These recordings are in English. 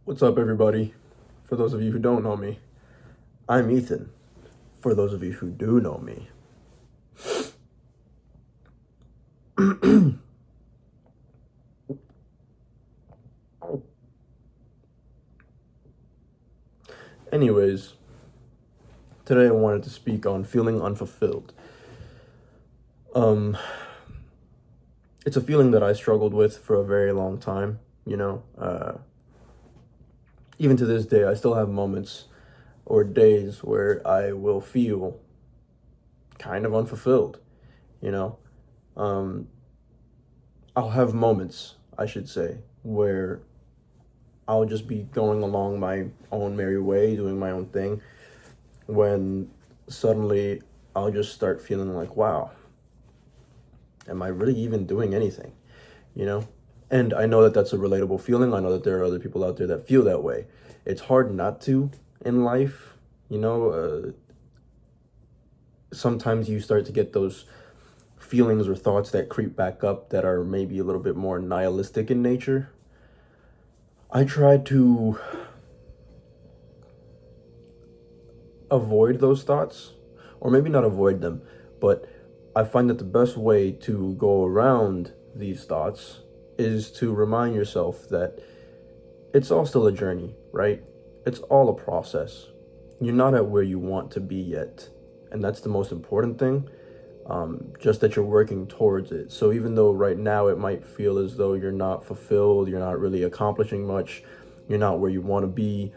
What's up, everybody? For those of you who don't know me, I'm Ethan. For those of you who do know me, anyways, today I wanted to speak on feeling unfulfilled. Um, it's a feeling that I struggled with for a very long time. Even to this day, I still have moments or days where I will feel kind of unfulfilled. You know, um, I'll have moments, I should say, where I'll just be going along my own merry way, doing my own thing, when suddenly I'll just start feeling like, wow, am I really even doing anything? You know? And I know that that's a relatable feeling. I know that there are other people out there that feel that way. It's hard not to in life. You know, sometimes you start to get those feelings or thoughts that creep back up that are maybe a little bit more nihilistic in nature. I try to avoid those thoughts, or maybe not avoid them, but I find that the best way to go around these thoughts is to remind yourself that it's all still a journey, right? It's all a process. You're not at where you want to be yet, and that's the most important thing. Just that you're working towards it. So even though right now it might feel as though you're not fulfilled, you're not really accomplishing much, you're not where you want to be,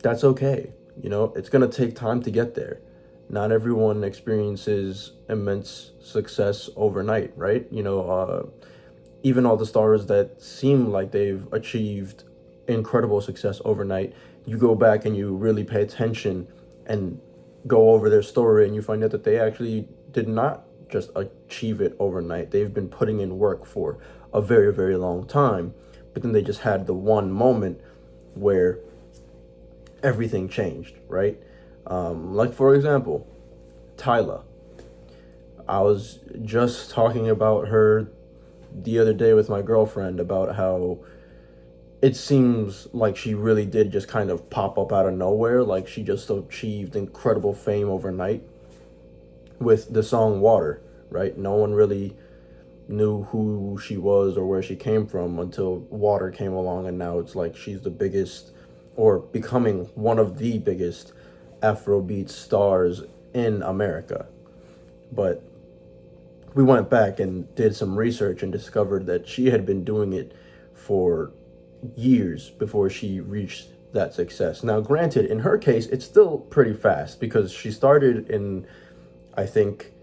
that's okay. It's going to take time to get there. Not everyone experiences immense success overnight, right? Even all the stars that seem like they've achieved incredible success overnight, you go back and you really pay attention and go over their story, and you find out that they actually did not just achieve it overnight. They've been putting in work for a very, very long time, but then they just had the one moment where everything changed, right? Like, for example, Tyla. I was just talking about her the other day with my girlfriend about how it seems like she really did just kind of pop up out of nowhere. Like, she just achieved incredible fame overnight with the song Water, right? No one really knew who she was or where she came from until Water came along, and now it's like she's the biggest, or becoming one of the biggest Afrobeat stars in America. But we went back and did some research and discovered that she had been doing it for years before she reached that success. Now, granted, in her case, it's still pretty fast because she started in, I think,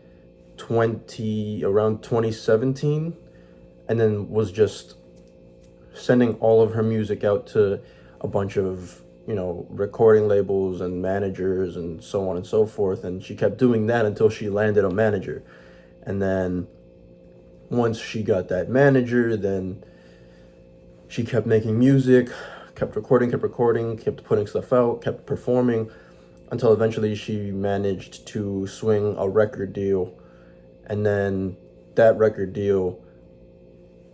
around 2017, and then was just sending all of her music out to a bunch of recording labels and managers and so on and so forth, and she kept doing that until she landed a manager. And then once she got that manager, then she kept making music, kept recording, kept putting stuff out, kept performing, until eventually she managed to swing a record deal. And then that record deal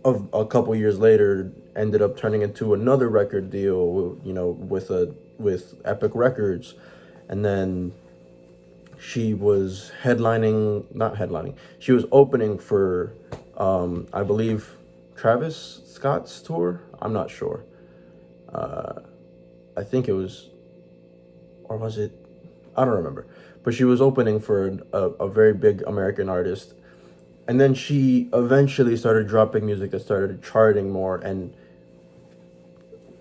of a couple years later ended up turning into another record deal, with Epic Records. And then she was not headlining. She was opening for, I believe, Travis Scott's tour. I'm not sure. I think it was, or was it? I don't remember. But she was opening for a very big American artist. And then she eventually started dropping music that started charting more, and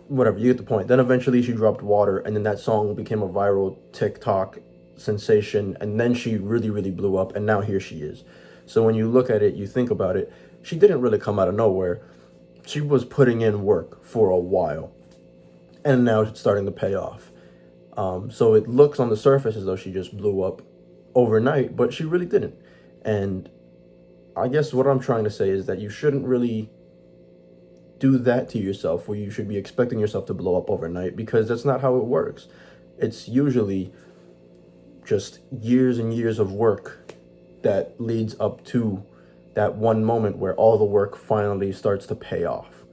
whatever, you get the point. Then eventually she dropped Water, and then that song became a viral TikTok sensation, and then she really, really blew up, and now here she is. So when you look at it, you think about it, she didn't really come out of nowhere. She was putting in work for a while, and now it's starting to pay off. So it looks on the surface as though she just blew up overnight, but she really didn't. And I guess what I'm trying to say is that you shouldn't really do that to yourself, where you should be expecting yourself to blow up overnight, because that's not how it works. It's usually just years and years of work that leads up to that one moment where all the work finally starts to pay off,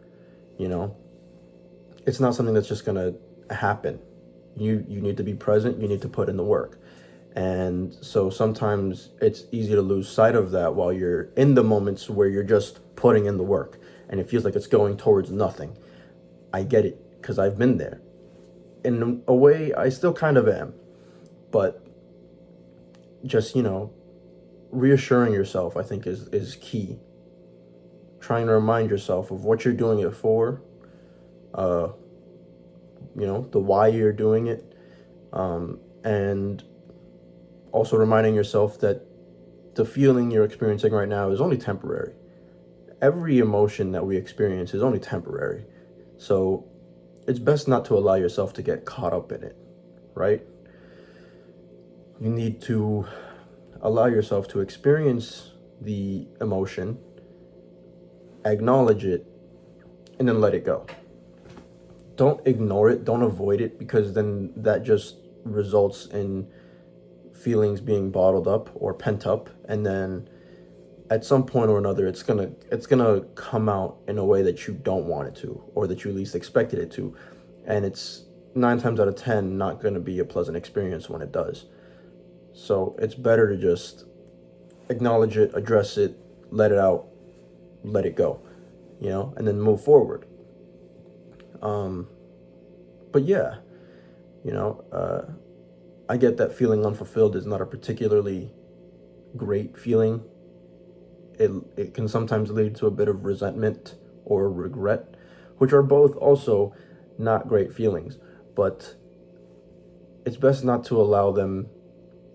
you know? it's not something that's just gonna happen. You need to be present, you need to put in the work. And so sometimes it's easy to lose sight of that while you're in the moments where you're just putting in the work and it feels like it's going towards nothing. I get it because I've been there. In a way, I still kind of am. But just, reassuring yourself, I think, is key. Trying to remind yourself of what you're doing it for, uh, the why you're doing it, and also reminding yourself that the feeling you're experiencing right now is only temporary. Every emotion that we experience is only temporary. So it's best not to allow yourself to get caught up in it, right? You need to allow yourself to experience the emotion, acknowledge it, and then let it go. Don't ignore it, don't avoid it, because then that just results in feelings being bottled up or pent up, and then at some point or another it's gonna come out in a way that you don't want it to, or that you least expected it to, and it's 9 times out of 10 not gonna be a pleasant experience when it does. So it's better to just acknowledge it, address it, let it out, let it go, and then move forward. But yeah, you know, uh, I get that feeling unfulfilled is not a particularly great feeling. It can sometimes lead to a bit of resentment or regret, which are both also not great feelings. But it's best not to allow them,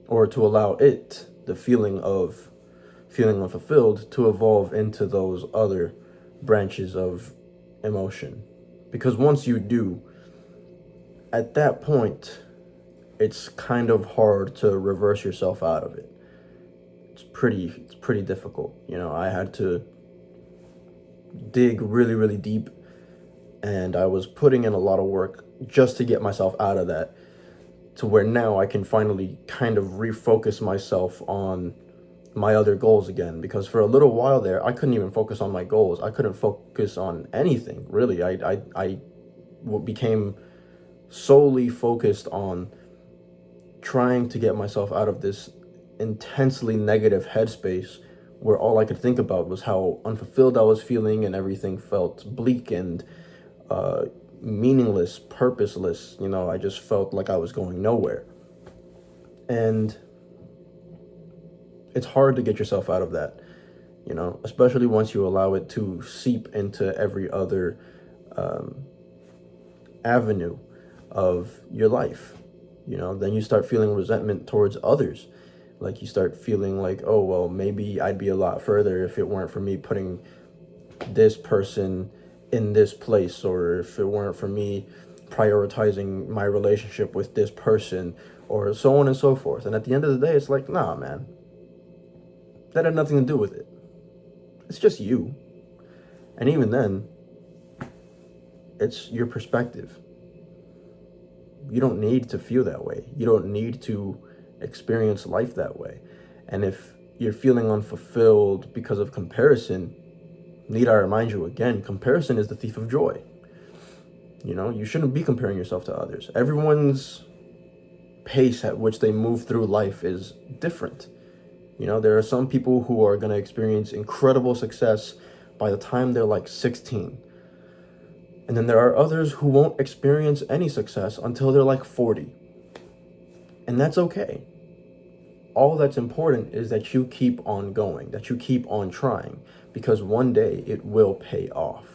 or to allow it, the feeling of feeling unfulfilled, to evolve into those other branches of emotion. Because once you do, at that point, it's kind of hard to reverse yourself out of it. It's pretty difficult. I had to dig really, really deep, and I was putting in a lot of work just to get myself out of that, to where now I can finally kind of refocus myself on my other goals again. Because for a little while there, I couldn't even focus on my goals. I couldn't focus on anything really. I became solely focused on trying to get myself out of this intensely negative headspace, where all I could think about was how unfulfilled I was feeling, and everything felt bleak and uh, meaningless, purposeless. I just felt like I was going nowhere. And it's hard to get yourself out of that, especially once you allow it to seep into every other um, avenue of your life. Then you start feeling resentment towards others. Like, you start feeling like, oh, well, maybe I'd be a lot further if it weren't for me putting this person in this place, or if it weren't for me prioritizing my relationship with this person, or so on and so forth. And at the end of the day, it's like, nah, man, that had nothing to do with it. It's just you. And even then, it's your perspective. You don't need to feel that way. You don't need to experience life that way. And if you're feeling unfulfilled because of comparison, need I remind you again, comparison is the thief of joy. You shouldn't be comparing yourself to others. Everyone's pace at which they move through life is different. There are some people who are going to experience incredible success by the time they're like 16. And then there are others who won't experience any success until they're like 40. And that's okay. All that's important is that you keep on going, that you keep on trying, because one day it will pay off.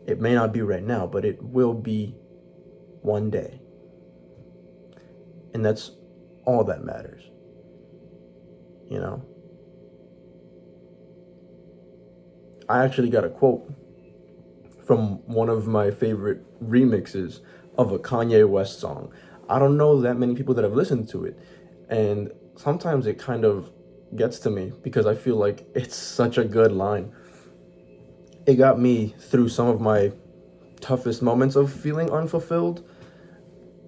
It may not be right now, but it will be one day. And that's all that matters. I actually got a quote from one of my favorite remixes of a Kanye West song. I don't know that many people that have listened to it, and sometimes it kind of gets to me because I feel like it's such a good line. It got me through some of my toughest moments of feeling unfulfilled,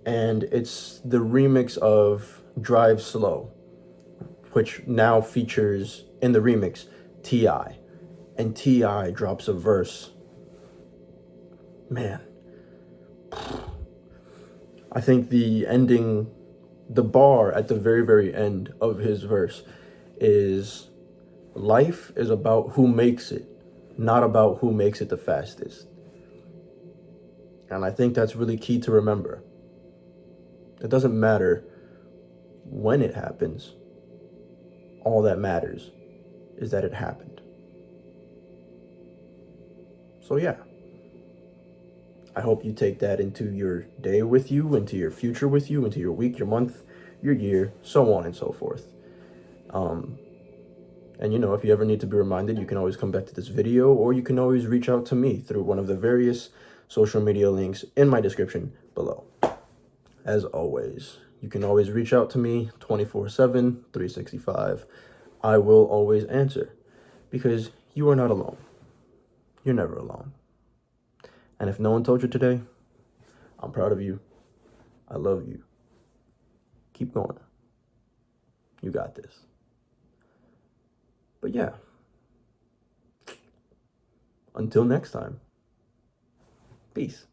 and it's the remix of Drive Slow, which now features in the remix T.I. And T.I. drops a verse. Man, I think the bar at the very, very end of his verse is life is about who makes it, not about who makes it the fastest. And I think that's really key to remember. It doesn't matter when it happens. All that matters is that it happened. So, yeah, I hope you take that into your day with you, into your future with you, into your week, your month, your year, so on and so forth. Um, and if you ever need to be reminded, you can always come back to this video, or you can always reach out to me through one of the various social media links in my description below. As always, you can always reach out to me 24/7, 365. I will always answer because you are not alone. You're never alone. And if no one told you today, I'm proud of you. I love you. Keep going. You got this. But yeah, until next time, peace.